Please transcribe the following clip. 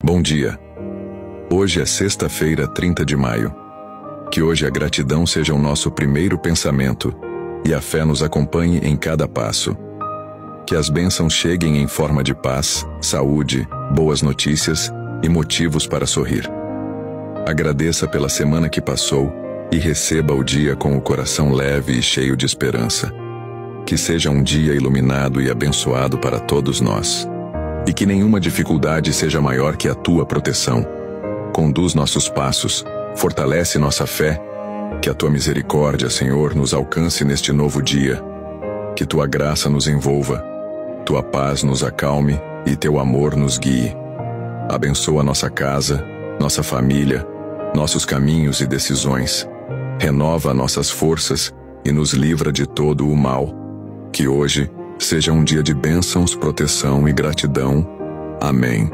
Bom dia. Hoje é sexta-feira, 30 de maio. Que hoje a gratidão seja o nosso primeiro pensamento e a fé nos acompanhe em cada passo. Que as bênçãos cheguem em forma de paz, saúde, boas notícias e motivos para sorrir. Agradeça pela semana que passou e receba o dia com o coração leve e cheio de esperança. Que seja um dia iluminado e abençoado para todos nós. E que nenhuma dificuldade seja maior que a tua proteção. Conduz nossos passos, fortalece nossa fé. Que a tua misericórdia, Senhor, nos alcance neste novo dia. Que tua graça nos envolva, tua paz nos acalme e teu amor nos guie. Abençoa nossa casa, nossa família, nossos caminhos e decisões. Renova nossas forças e nos livra de todo o mal. Que hoje seja um dia de bênçãos, proteção e gratidão. Amém.